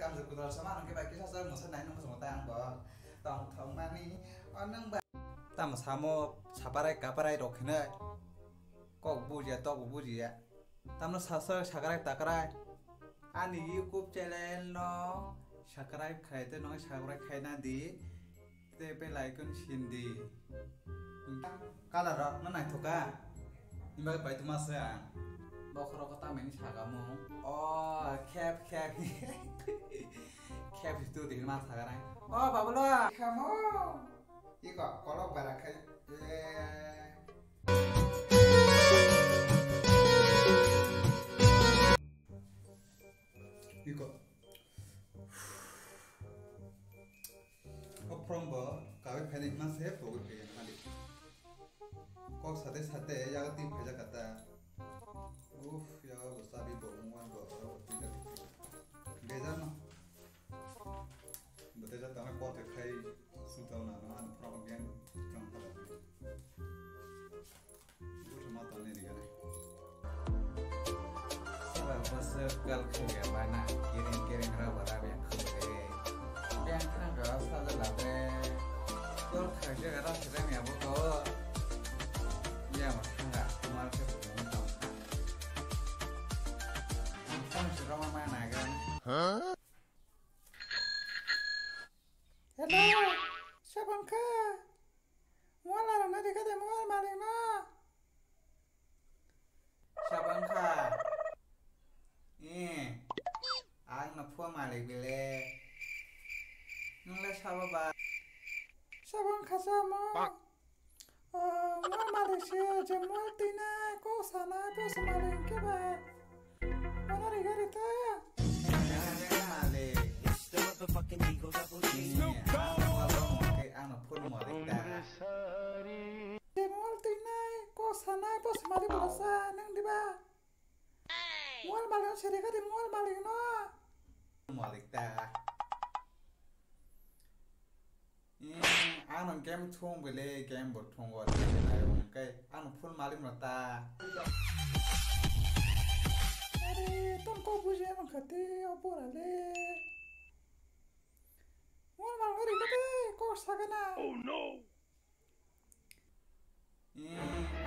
cam rực rồi sao mà cái bài kia sao một sân này nó một tang bỏ tòng thòng mani nâng bài ta mà sao mà 사바라이 까바라이 로크네 꼭 부지야 또 부지야 tamno sasa sakarai takarai ani youtube channel no sakarai khaite no sakarai khaina di te pe like kun hindi kala ro na nai thoka imba pai tuma sa bokro kota meni sagamu oh cap cap itu di ma sakarai oh babulo kamu iko kolok barakai 이거 프롬버 가위 펜이 맛에 보고 있게 하리 꼭 사대 야가티 배자 갔다 우프 야 와사비 봉완 거 배자노 배자 따나 꼬테 카이 수타나 안 프롬버 겐 트랑하다 우리 마타네 리가네 sekal kaya mana kiring rawa yang kere yang kan rasa labe kor kerja kara sedang ya buko ya mangga mal ke belum tahu kan sudah mana kan hello siapa ka wala na de kade mal malena siapa ka ang napua malik bile nung la saba ba sabang kasama mal malik siya jamal tina ko sana po sa malik ke ba ano rigarita jangan malik ang napua malik da jamal tina ko sana po sa malik basa nang di ba mual balik seri kati mual balik no balik dah anu game thong bele game bot thong wat kai anu full malik nota are tom ko buje man khati opora le mual balik ri kati ko sagana oh no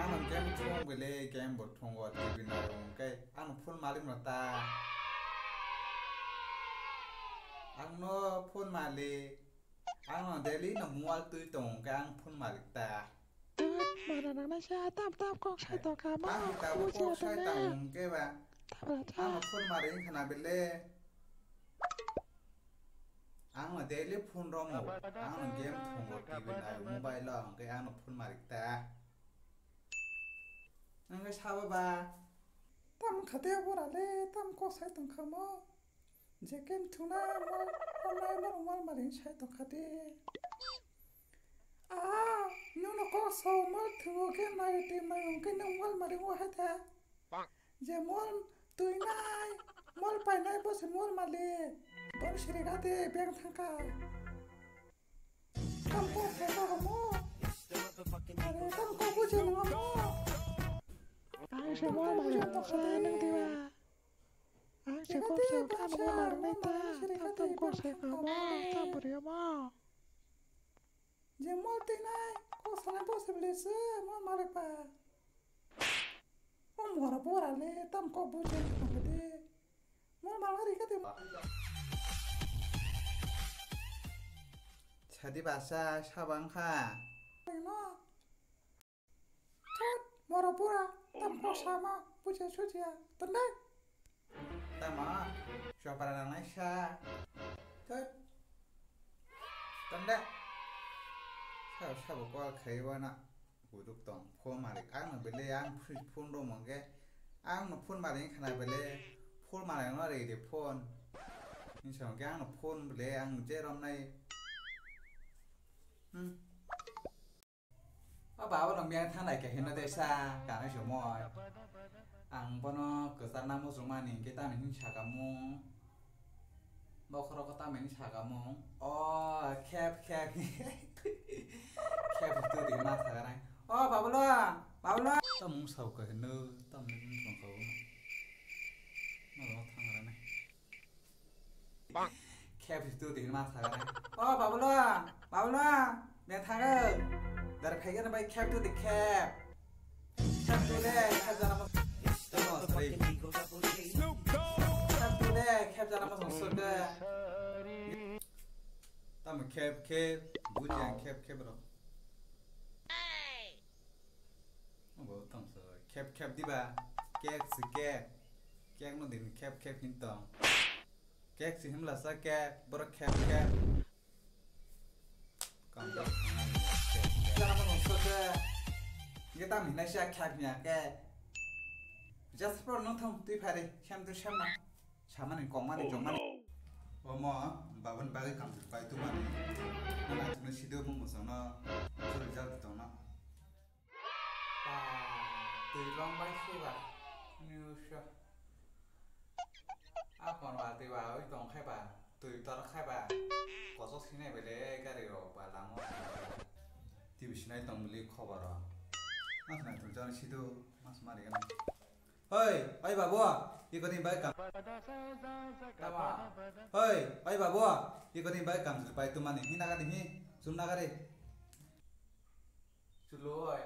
anu game thong bele game bot thong wat bina kai anu full malik nota angno phun malik angno daily no mual tui tong kang phun malik ta mana nana saya tap kok saya tahu kamu ang ta ko sai tang ke ba angno phun malik khana bele angno daily phun rom angno game thong wat bina mobile lo ke angno phun malik ta ang saba ba tam khate borale tam ko sai tong khamo jekem thuna mal marin sai tong khate no ko so mal thuo ke mai te mai ke no mal marin wa hata je mol tui nai mol pai nai bo se mol male bon shri gate beng thangka tam ko sai mo tam ko buje no mo semua malam senang tiba. Cukup sekarang malam neta, atau kau sekarang tak beriama. Jemol tinai, kau sana bos sebelese, mau malam pa. Mau mora le, tam kau buje kade. Mau malam hari kade. Jadi bahasa Sabangka. Mora tam ko sama puja suja tendai tama siapa nang naisha tot tendai sao ko khai wana buduk tong pho malik ang bele ang phun ro mangge ang no phun malik khana bele phun malik no re de phun ni sang gang no phun bele ang je rom nai bảo đồng biên thang này cái hiện nay xa cả cái số mồi ang bono ke sana mo sumani kita min chagamu bokro kota min chagamu oh cap itu di mana sekarang oh babulo tom sau ke nu tom min song ko nó thang rồi này 캡 또 되는 마 사가네 바블라 내 타가 나를 발견해 봐 캡도 돼 캡도 돼캡 자나마 sorry 캡도 돼캡 자나마 성스럽게 다음에 캡 무지한 캡으로 뭐 tổng rồi 캡 đi bà 캡 nó đến 캡 hin tổng 캡 thì him là sa 캡 bữa 캡 còn đâu ra nó còn sốt cái ta mình nay sẽ 캡 nhà 캡 just for nó thông tuy phải đi xem tôi xem mà chả mà nên còn mà nên giống mà mà bà vẫn bà cái cảm phải tôi mà nó là chúng nó chỉ đưa một số nó rồi ra được tổng nó từ long bay xưa bà như sao còn bà từ bà ấy tổng khai bà từ tao khai bà có số thế này về lấy cái điều bà làm một thì bị này tổng lý khó bà rồi mắt này tôi cho nó chỉ đưa mắt mà đấy ơi ấy bà bố đi có tin bay cầm ơi ấy bà bố đi có tin bay cầm bay tụi mình đi naga đi zoom naga đi chú lôi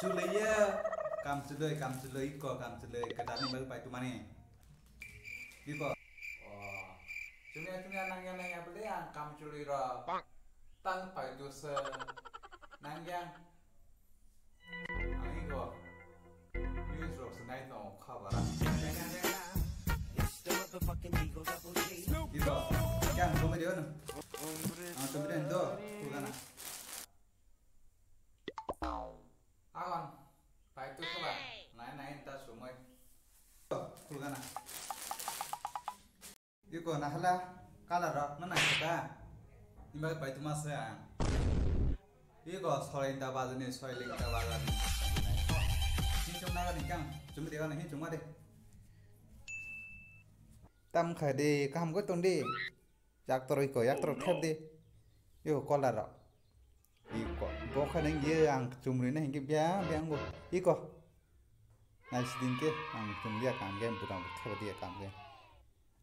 Julia, kam Julia, iko kam Julia, kadang baru pai tu mana? Iko. Oh, Julia nang beli yang kam Julia ro. Tang pai tu se nang yang. Iko. News ro senai tu khabar. Iko. Yang tu dia tu. Tu dia tu, tu kan? Awan, phải tôi các bạn, nãy ta xuống rồi, tôi cái này, yêu cầu nào là, cái là đó, nó này cả, nhưng mà phải tôi mà sẽ, yêu cầu soi ta bao giờ này, soi lên ta bao giờ này, nhưng chúng ta cái này chẳng, chúng ta cái này chúng ta đi, tâm khởi đi, cam cái tuần đi, giặc tôi thép đi, yêu cầu là đó. Iko, bokha neng ye ang cumri na hingke biang go. Iko, nai sidin ke ang cumri ya kam game budang thaba dia kam game.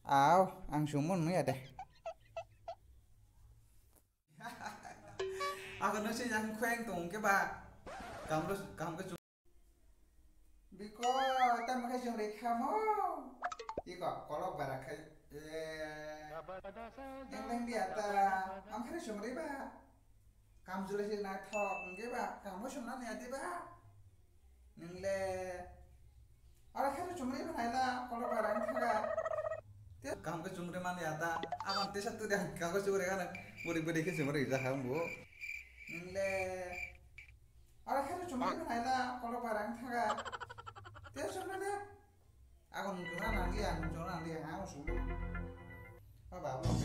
Aw, ang sumun mu ya deh. Aku nasi yang kueng tong ke ba. Kam ke Biko, tam ka cumri kamu. Iko, kolok barak kai. Yang dia ta, am ka cumri ba. Kam Julia sih naik thok, enggak ba? Kamu cuma nih ada ba? Nengle, orang kan cuma ini mana lah? Kalau barang thaka, kamu ke cuma mana ada? Aman tes satu dah, kamu cuma kan? Budi ke cuma itu kamu bu. Nengle, orang kan cuma ini mana lah? Kalau barang thaka, tes cuma dah. Aku cuma nanti kamu cuma. Apa bawa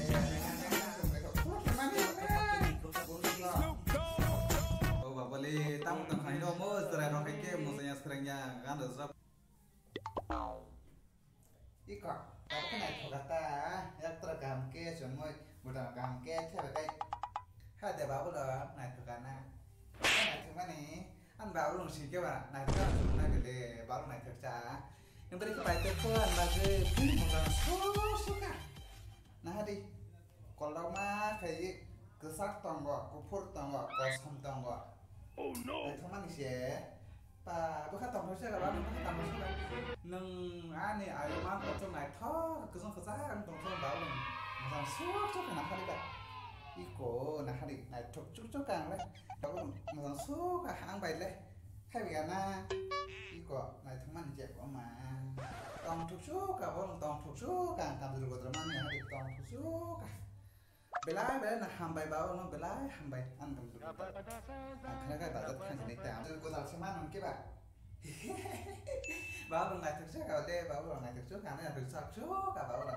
Bali tamu tang hai no mo serai no kai ke mo sanya serangnya kan resep iko tahu kan ai thogata ya tergam ke semua budak gam ke thebe kai hade babu la nai thogana nai thuma ni an babu long si ke ba nai thogana nai bele babu nai thogcha yang beri ke pai te pon bagi kini mo suka nah hadi kalau mah kayak kesak tonggo kupur tonggo kosam tonggo oh no teman sih pa bukan tong saya kalau bukan tong saya neng ane ayo man tong naik thor kesong kesang tong saya baru masang suka nak hari tak iko nak hari naik cuk kang leh kalau masang suka hang baik leh hay vậy na iko naik teman cek oma tong cuk kalau tong cuk kang kamu dulu teman ya hari tong cuk belai nak hambai bawa no belai hambai an kamu dulu karena kan tak kan jenis tam tu gua sama non ke ba bawa ngai terus kalau deh bawa ngai terus karena terus cuk bawa no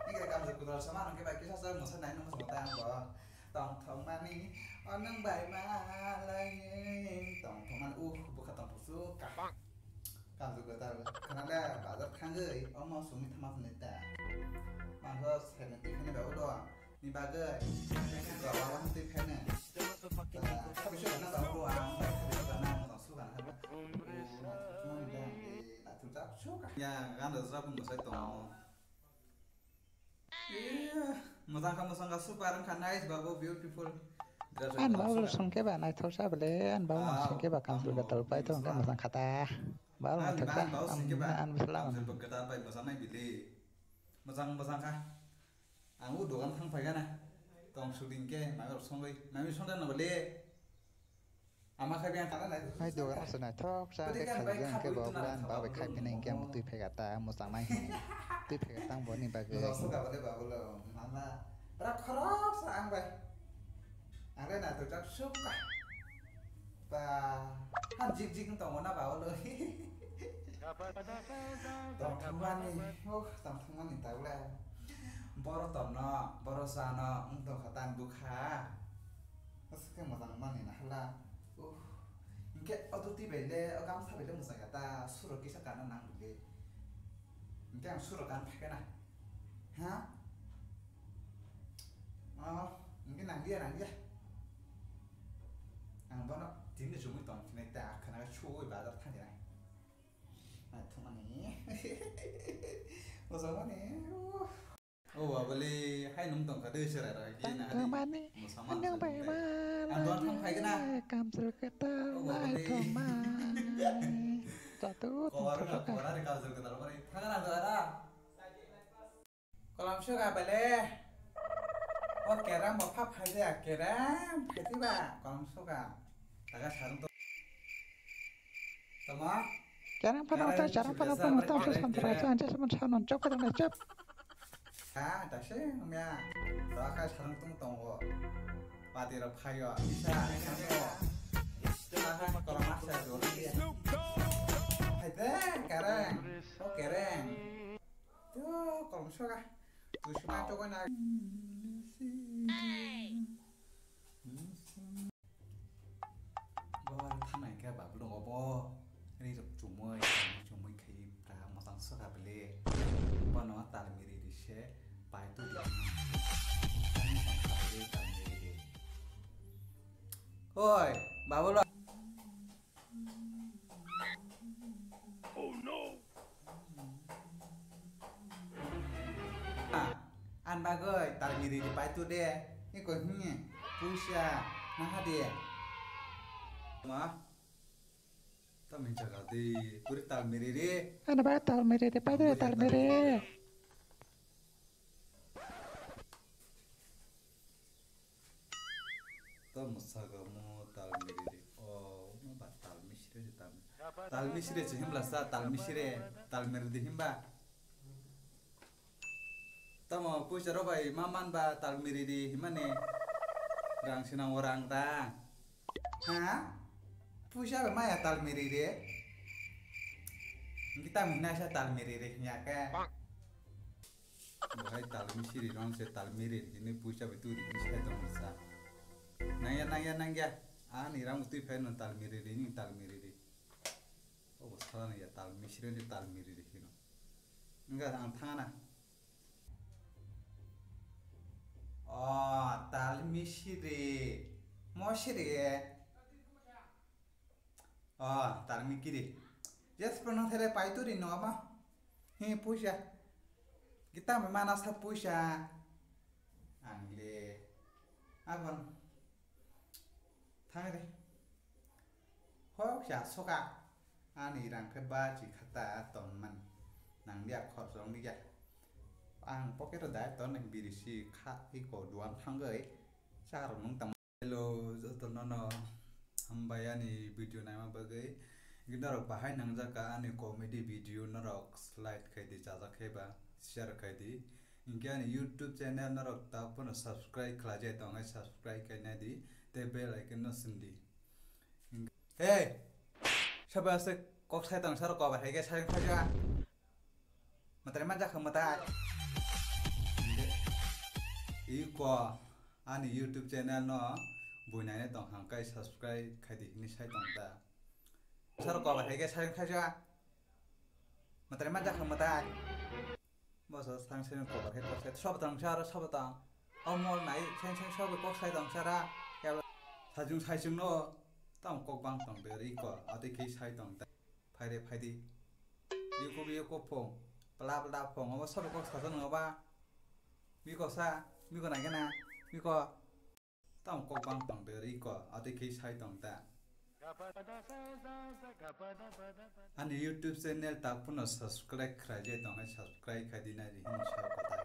ini kita kamu dulu sama non ke ba kisah saya musuh naik nomor sembilan bawa tong thong mani onang bai malai tong thong man bukan tong susu kamu juga tahu karena bazar kan gay omong sumi thamap neta mangga sebenarnya ini bawa doang ni bagai kalau awak nanti kena tapi sudah nak bawa doang tapi sudah nak langsung kan apa cuma dah nak tutup suka ya kan ada siapa mau saya tahu Iya, mosan ka super kan nice babu beautiful. An baul sungke ba nai thok sa bele an baul ma sungke ba kamsul ga tal pai to ga masang khata baul ma thok sa an bisla Kamsul begetar pai mosan nai bili. Mosan ka. Angu dogan thang pai kana. Tong shooting ke mai songai. Mai sonda na bele. Ama khai biang kana nai. hai do ga sana thok sa ke khal jang ke ba bulan ba ba khai pene ke am tui phega ta musang nai tui phega tang bo ni ba ge Mosan suka bele babu lo. Mana. Ra kharap sa ang bai. Ang re na thok suka. Ba han jik tong na babu lo. Tong thangman ni. Oh, tong thangman ni tahu lah. Boro tomno, boro sano, untuk khatan bukha. Terus ke masang mani nah lah. Ingke auto tiba le, agam sabi le musang kata suruh kisah kanan nang bule. Ingke ang suruh kan pakai nah. Hah? Oh, ingke nang dia. Ang bono dini cuma tong kini tak kena cuy badar tanya nah. Nah, teman ni. Masang mani. Oh, abali hai nung tong kada sira ra gi na ke mani an yang bai ba an don thang phai kana kamsul ga ta lai to mai satu kor re ka zul kada bari thang na da kolam shu ga bale o keram ba phap phai ja keram pheti ba kolam shu ga taga sarung to tama jarang pernah tahu sementara itu aja sementara coba dan cep 다시 하면 아까 사람 뚱뚱고 바디로 파요 이사 하고 나가 거랑 마셔 줘리 하이데 까랑 오 까랑 또 거랑 쇼가 두시만 쪼거나 뭐 타면 그 밥로 오버 ini cumui kai pra masang suka beli pano tal miri di she pai tu di oi babu lo oh no an bagoy tal miri di pai tu de ni ko hnya pusha nah dia ma Tamin jaga di puri tal miri re. Ana ba tal miri de pa de tal miri. Tam saga mo tal miri re. Oh, mo ba tal misre de tal misre je himla sa tal misre tal miri de himba. Tamo puja ro bai maman ba tal miri de himane. Rang sinang orang ta. Ha? Pusha ba maya tal miri re. Kita mina sa tal miri re nya ka. Bahai tal misri rong se tal miri ini pusha betul di misha dong sa. Nangya. Ani ram tu fen tal miri re ni tal miri re. Oh salah ya tal misri ni tal miri re kino. Enggak ang thana. Oh, tal misri. Mosri Oh, tal mikiri. Just pernah tere pai tu rin apa? He pusha. Kita memang asa pusha. Angle. Abang. Thang deh. Hok ya soka. Ani rang keba kata teman. Nang dia khot rong dia. Ang poket dah ton nang birisi khat iko duam thang gei. Cara nung tam. Hello, zoto nono. Hambayani video nama bagai kita rok bahai nang jaka ani comedy video narok slide kai di jaja kai ba share kai di ingke ani YouTube channel narok ta pun subscribe khlaje tong ai subscribe kai na di te bell icon no sindi hey saba se kok sai tong sar ko ba hai ge sai khai ja matre ma ja kham mata iko ani YouTube channel no buinai tong hang kai subscribe khai di ni sai tong ta sar ko ba hege sai khai ja matre ma ja kham mata bo so sang sen ko ba he ko sai sob tong sar sob tong amol nai sen sob ko sai tong sara ya sa jung no tong kok bang tong de ri ko ati ki sai tong ta phai di yu ko phong pla phong amo sob ko sa jung ba Miko sa Miko nai kana Miko tong kok bang de ri ko ate ki sai tong ta ani YouTube channel ta puno subscribe khraje tong hai subscribe khadi na ri hin sa ko ta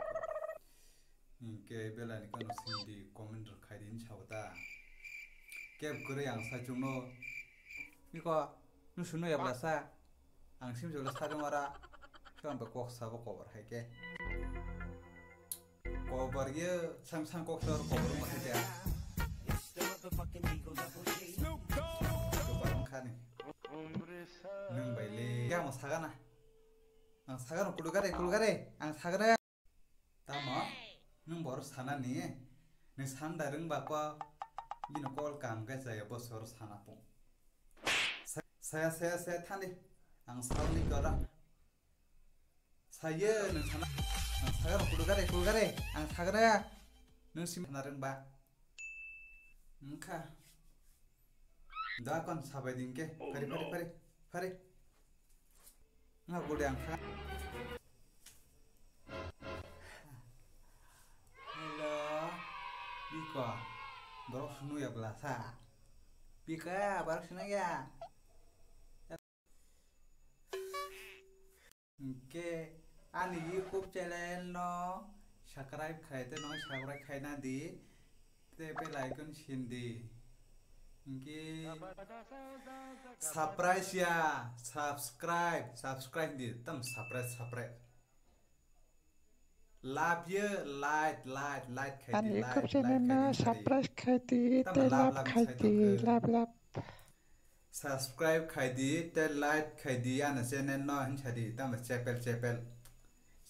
ko ke bela ni kono sindi comment khadi hin sa ta kep kore yang sa chungno Miko nu suno ya blasa ang sim jula sa mara kan ba kok sa ba ko bar hai ke cover ye sang sang kok sor cover ma he ya cover khani nung baile ya ma sagana ang sagana kulugare ang sagana tama nung bor sana ni ne sanda rung ba ko bino kol kam ga jaya bo sor sana pu saya thani ang sauni kora saya nung sana ang sagana kulugare ang sagana nung sim na rung ba Nka da kon sabai dingke pare nga gode ang kha hello biko borok sunu ya blasa bika borok sunu ya ke ani YouTube channel no subscribe khaite no subscribe khaina di te bell icon sindi inki subscribe di tam subscribe lap ye like khaiti An like YouTube channel na surprise khaiti te lap khaiti lap subscribe khaidi te like khaidi an channel no hin chadi tam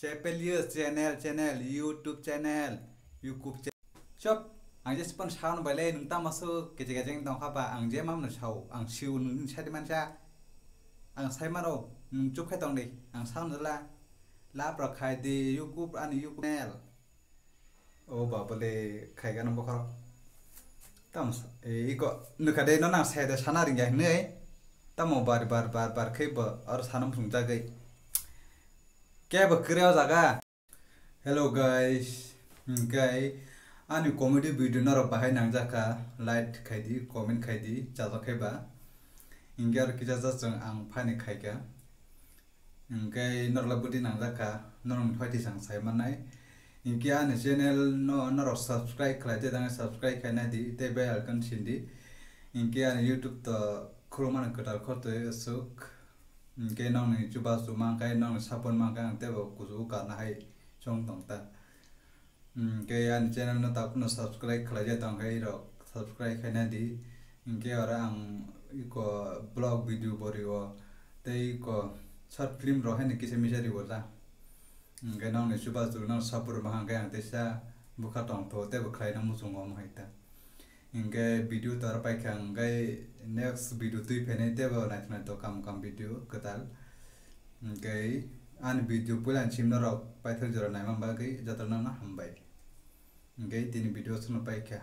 chapel ye channel YouTube channel chop ang je spon sound bale nung ta masu kece dong khapa ang je mam no sau ang siu nung chadi mancha ang sai maro nung chuk khai tong ni ang sound la pro khai di YouTube ani YouTube channel o babale khai ga no bokaro tam e ko nuka de no na sai da sana ring ja nei tamo bar khai ba ar sanam phungta gai ke ba kriya jaga hello guys ani comedy video na ro bahai nang jaka like khaidi comment khaidi chaja khaiba ingar kijaja jang ang phani khaiga ingai norla budi nang jaka norong thwaiti sang sai manai inki ani channel no ro subscribe khlaite dang subscribe khaina di te bell icon sindi inki ani YouTube to khroman katar khote suk inkai nong ni chuba su mang kai nong sapon mang kai te bo kuzu ka na hai chong tong ta ke an channel no tak no subscribe khlaje tang kai ro subscribe khaina di inke ora ang iko blog video boriwo tei ko short film ro hani kise misari bola ngai nong ne suba su no sapur ma ngai ang tesa bukha tong to te bu khlaina mu sungom haita inge video tar pai khang ngai next video tui phene te bo na to kam video katal ngai an video pulan chimna ro pai thil jora nai mamba gai jatana na hambai ngai tini video suno pai kha